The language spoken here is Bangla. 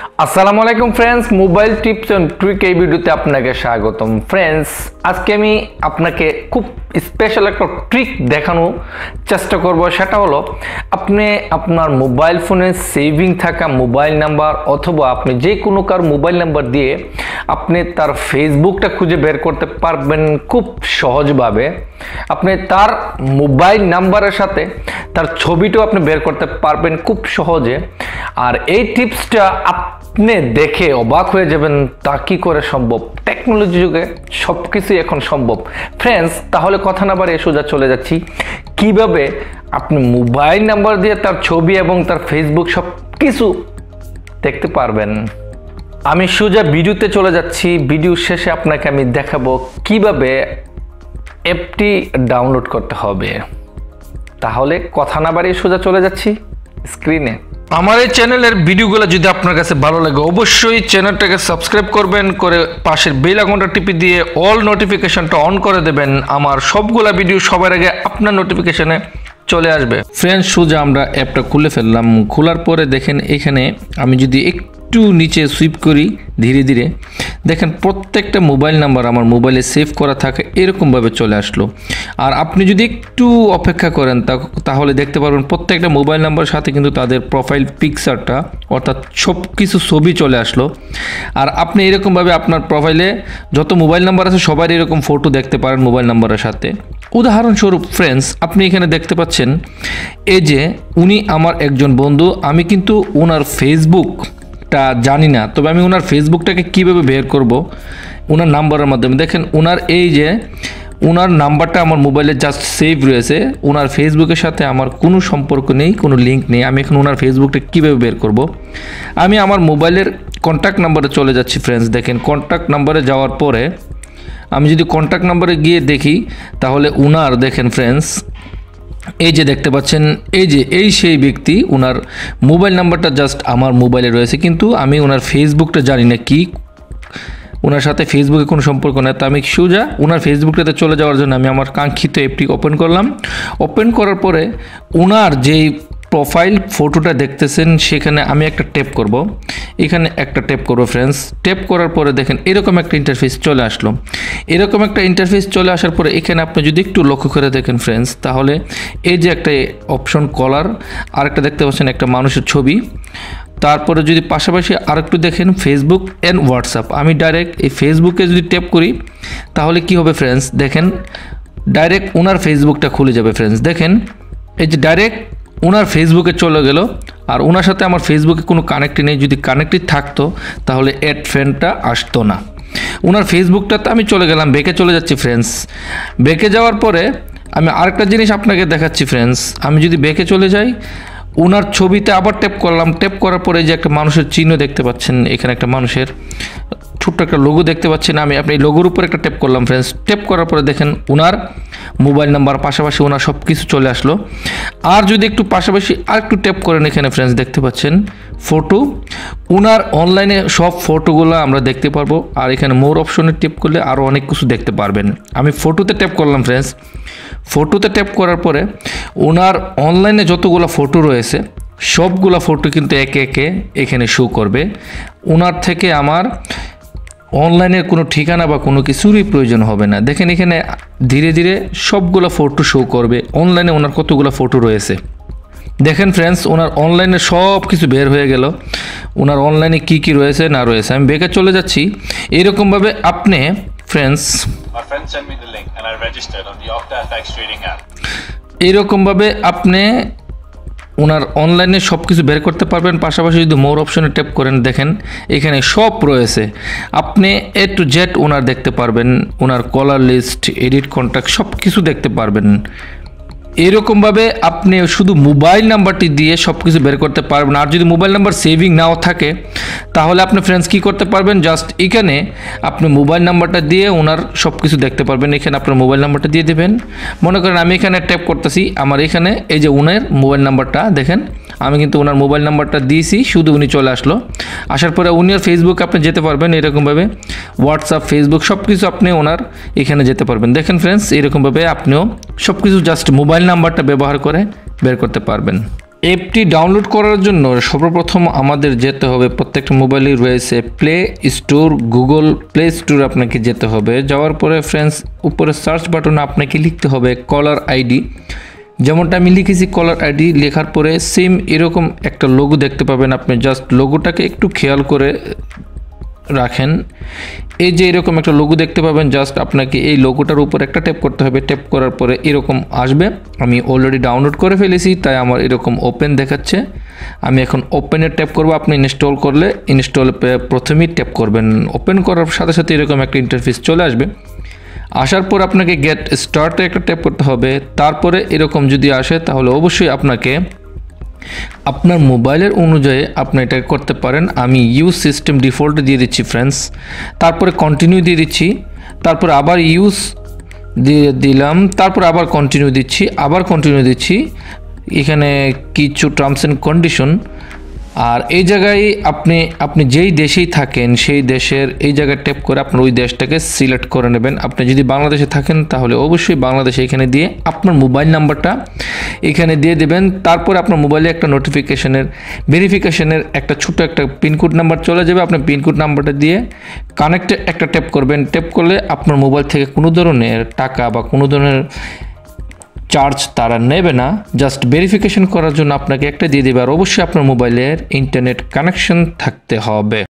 আসসালামু আলাইকুম friends, mobile tips and trick এই ভিডিওতে আপনাকে স্বাগতম। ফ্রেন্ডস, আজকে আমি আপনাকে খুব স্পেশাল একটা ট্রিক দেখানোর চেষ্টা করব। সেটা হলো আপনি আপনার মোবাইল ফোনে সেভিং থাকা মোবাইল নাম্বার অথবা আপনি যে কোনো কার মোবাইল নাম্বার দিয়ে আপনি তার ফেসবুকটা খুঁজে বের করতে পারবেন খুব সহজভাবে। আপনি তার মোবাইল নাম্বারের সাথে তার ছবিটাও আপনি বের করতে পারবেন খুব সহজে। আর এই টিপসটা আপনি দেখে অবাক হয়ে যাবেন, তা কি করে সম্ভব? টেকনোলজি যুগে সব কিছুই এখন সম্ভব। ফ্রেন্ডস, তাহলে কথা না বাড়িয়ে সোজা চলে যাচ্ছি কিভাবে আপনি মোবাইল নাম্বার দিয়ে তার ছবি এবং তার ফেসবুক সব কিছু দেখতে পারবেন। আমি সোজা ভিডিওতে চলে যাচ্ছি। ভিডিও শেষে আপনাকে আমি দেখাবো কিভাবে অ্যাপটি ডাউনলোড করতে হবে। তাহলে কথা না বাড়িয়ে সোজা চলে যাচ্ছি স্ক্রিনে। আমার এই চ্যানেলের ভিডিওগুলো যদি আপনার কাছে ভালো লাগে অবশ্যই চ্যানেলটাকে সাবস্ক্রাইব করবেন, করে পাশের বেল আইকনটা টিপে দিয়ে অল নোটিফিকেশনটা অন করে দেবেন। আমার সবগুলা ভিডিও সবার আগে আপনার নোটিফিকেশনে চলে আসবে। ফ্রেন্ডস, সোজা আমরা অ্যাপটা খুলে ফেললাম। খোলার পরে দেখেন এখানে আমি যদি একটু নিচে সুইপ করি ধীরে ধীরে, দেখেন প্রত্যেকটা মোবাইল নাম্বার আমার মোবাইলে সেভ করা থাকে এরকমভাবে চলে আসলো। আর আপনি যদি একটু অপেক্ষা করেন তাহলে দেখতে পারবেন প্রত্যেকটা মোবাইল নাম্বারের সাথে কিন্তু তাদের প্রোফাইল পিকচারটা অর্থাৎ সব কিছু ছবি চলে আসলো। আর আপনি এরকমভাবে আপনার প্রোফাইলে যত মোবাইল নাম্বার আছে সবার এরকম ফটো দেখতে পারেন মোবাইল নাম্বারের সাথে। উদাহরণস্বরূপ ফ্রেন্ডস, আপনি এখানে দেখতে পাচ্ছেন এই যে উনি আমার একজন বন্ধু। আমি কিন্তু ওনার ফেসবুকটা জানি না, তবে আমি ওনার ফেসবুকটাকে কিভাবে বের করব ওনার নাম্বারের মাধ্যমে। দেখেন ওনার এই যে ওনার নাম্বারটা আমার মোবাইলে জাস্ট সেভ রয়েছে। ওনার ফেসবুকের সাথে আমার কোনো সম্পর্ক নেই, কোনো লিঙ্ক নেই। আমি এখন ওনার ফেসবুকটা কীভাবে বের করব? আমি আমার মোবাইলের কন্ট্যাক্ট নাম্বারে চলে যাচ্ছি। ফ্রেন্ডস দেখেন, কন্ট্যাক্ট নাম্বারে যাওয়ার পরে আমি যদি কন্ট্যাক্ট নাম্বারে গিয়ে দেখি তাহলে ওনার দেখেন ফ্রেন্ডস এই যে দেখতে পাচ্ছেন এই সেই ব্যক্তি, ওনার মোবাইল নাম্বারটা জাস্ট আমার মোবাইলে রয়েছে, কিন্তু আমি ওনার ফেসবুকটা জানি না কি, ওনার সাথে ফেসবুকে কোনো সম্পর্ক নেই। তো আমি সোজা ওনার ফেসবুকটাতে চলে যাওয়ার জন্য আমি আমার কাঙ্ক্ষিত অ্যাপটি ওপেন করলাম। ওপেন করার পরে ওনার যেই প্রোফাইল ফটোটা দেখতেছেন সেখানে আমি একটা ট্যাপ করব। এখানে একটা ট্যাপ করব ফ্রেন্ডস। ট্যাপ করার পরে দেখেন এরকম একটা ইন্টারফেস চলে আসলো। এরকম একটা ইন্টারফেস চলে আসার পরে এখানে আপনি যদি একটু লক্ষ্য করে দেখেন ফ্রেন্ডস, তাহলে এই যে একটা অপশন কলার, আর একটা দেখতে পাচ্ছেন একটা মানুষের ছবি। তারপরে যদি পাশাপাশি আরেকটু দেখেন ফেসবুক অ্যান্ড হোয়াটসঅ্যাপ। আমি ডাইরেক্ট এই ফেসবুকে যদি ট্যাপ করি তাহলে কি হবে ফ্রেন্ডস, দেখেন ডাইরেক্ট ওনার ফেসবুকটা খুলে যাবে। ফ্রেন্ডস দেখেন এই যে ডাইরেক্ট ওনার ফেসবুকে চলে গেল। আর ওনার সাথে আমার ফেসবুকে কোনো কানেক্টই নেই। যদি কানেক্টেড থাকতো তাহলে অ্যাড ফ্রেন্ডটা আসতো না। ওনার ফেসবুকটাতে আমি চলে গেলাম, বেঁকে চলে যাচ্ছি ফ্রেন্ডস। বেঁকে যাওয়ার পরে আমি আরেকটা জিনিস আপনাকে দেখাচ্ছি ফ্রেন্ডস। আমি যদি বেঁকে চলে যাই ওনার ছবিতে আবার ট্যাপ করলাম। ট্যাপ করার পরে যে একটা মানুষের চিহ্ন দেখতে পাচ্ছেন, এখানে একটা মানুষের ছোট্ট একটা লোগো দেখতে পাচ্ছেন। আমি আপনি লোগোর উপর একটা ট্যাপ করলাম ফ্রেন্ডস। ট্যাপ করার পরে দেখেন ওনার মোবাইল নাম্বার পাশাপাশি ওনার সব কিছু চলে আসলো। আর যদি একটু পাশাপাশি আর একটু ট্যাপ করেন এখানে ফ্রেন্ডস দেখতে পাচ্ছেন ফটো, ওনার অনলাইনে সব ফটোগুলো আমরা দেখতে পারবো। আর এখানে মোর অপশনে ট্যাপ করলে আরও অনেক কিছু দেখতে পারবেন। আমি ফটোতে ট্যাপ করলাম ফ্রেন্ডস। ফটোতে ট্যাপ করার পরে ওনার অনলাইনে যতগুলো ফটো রয়েছে সবগুলা ফটো কিন্তু একে একে এখানে শো করবে। ওনার থেকে আমার অনলাইনের কোনো ঠিকানা বা কোনো কিছুরই প্রয়োজন হবে না। দেখেন এখানে ধীরে ধীরে সবগুলো ফটো শো করবে অনলাইনে ওনার কতগুলো ফটো রয়েছে। দেখেন ফ্রেন্ডস, ওনার অনলাইনে সব কিছু বের হয়ে গেল, ওনার অনলাইনে কি কি রয়েছে না রয়েছে। আমি বেকার চলে যাচ্ছি। এরকমভাবে আপনি ফ্রেন্ডস এরকমভাবে আপনি ওনার অনলাইনে সব কিছু বের করতে পারবেন। পাশাপাশি যদি মোর অপশনে ট্যাপ করেন দেখেন এখানে সব রয়েছে। আপনি এ টু জেড ওনার দেখতে পারবেন, ওনার কলার লিস্ট, এডিট কন্ট্যাক্ট সব কিছু দেখতে পারবেন। এরকমভাবে আপনি শুধু মোবাইল নাম্বারটি দিয়ে সব কিছু বের করতে পারবেন। আর যদি মোবাইল নাম্বার সেভিং নাও থাকে তাহলে আপনি ফ্রেন্ডস কী করতে পারবেন, জাস্ট এখানে আপনি মোবাইল নাম্বারটা দিয়ে ওনার সব কিছু দেখতে পারবেন। এখানে আপনার মোবাইল নাম্বারটা দিয়ে দেবেন। মনে করেন আমি এখানে ট্যাপ করতেছি, আমার এখানে এই যে ওনার মোবাইল নাম্বারটা দেখেন, আমি কিন্তু ওনার মোবাইল নাম্বারটা দিয়েছি, শুধু উনি চলে আসলো। আসার পরে উনির ফেসবুকে আপনি যেতে পারবেন। এরকমভাবে হোয়াটসঅ্যাপ, ফেসবুক সব কিছু আপনি ওনার এখানে যেতে পারবেন। দেখেন ফ্রেন্ডস এরকমভাবে আপনিও সব কিছু জাস্ট মোবাইল নাম্বারটা ব্যবহার করে বের করতে পারবেন। অ্যাপটি ডাউনলোড করার জন্য সর্বপ্রথম আমাদের যেতে হবে, প্রত্যেকটা মোবাইলেই রয়েছে play store, Google play store আপনাকে যেতে হবে। যাওয়ার পরে ফ্রেন্ডস উপরে সার্চ বাটনে আপনাকে লিখতে হবে কলার আইডি। যেমনটা আমি লিখেছি কলার আইডি, লেখার পরে সেম এরকম একটা লোগো দেখতে পাবেন। আপনি জাস্ট লোগোটাকে একটু খেয়াল করে রাখেন। এই যে এরকম একটা লোগো দেখতে পাবেন, জাস্ট আপনাকে এই লোগোটার উপর একটা ট্যাপ করতে হবে। ট্যাপ করার পরে এরকম আসবে। আমি অলরেডি ডাউনলোড করে ফেলেছি, তাই আমার এরকম ওপেন দেখাচ্ছে। আমি এখন ওপেনে ট্যাপ করব। আপনি ইনস্টল করলে ইনস্টল প্রথমেই ট্যাপ করবেন। ওপেন করার সাথে সাথে এরকম একটা ইন্টারফেস চলে আসবে। আসার পর আপনাকে গেট স্টার্টে একটা ট্যাপ করতে হবে। তারপরে এরকম যদি আসে তাহলে অবশ্যই আপনাকে আপনার মোবাইলের অনুযায়ী আপনি এটা করতে পারেন। আমি ইউজ সিস্টেম ডিফল্ট দিয়ে দিচ্ছি ফ্রেন্ডস। তারপরে কন্টিনিউ দিয়ে দিচ্ছি। তারপর আবার ইউজ দিয়ে দিলাম। তারপর আবার কন্টিনিউ দিচ্ছি, আবার কন্টিনিউ দিচ্ছি। এখানে কিছু টার্মস অ্যান্ড কন্ডিশন। আর এই জায়গায় আপনি যেই দেশেই থাকেন সেই দেশের এই জায়গায় ট্যাপ করে আপনার ওই দেশটাকে সিলেক্ট করে নেবেন। আপনি যদি বাংলাদেশে থাকেন তাহলে অবশ্যই বাংলাদেশে এখানে দিয়ে আপনার মোবাইল নাম্বারটা এখানে দিয়ে দেবেন। তারপর আপনার মোবাইলে একটা ভেরিফিকেশনের একটা ছোট একটা পিনকোড নাম্বার চলে যাবে। আপনি পিনকোড নাম্বারটা দিয়ে কানেক্টে একটা ট্যাপ করবেন। ট্যাপ করলে আপনার মোবাইল থেকে কোনো ধরনের টাকা বা কোনো ধরনের চার্জ তারা নেবে না। জাস্ট ভেরিফিকেশন করার জন্য আপনাকে একটা দিয়ে দেবে। আর অবশ্যই আপনার মোবাইলের ইন্টারনেট কানেকশন থাকতে হবে।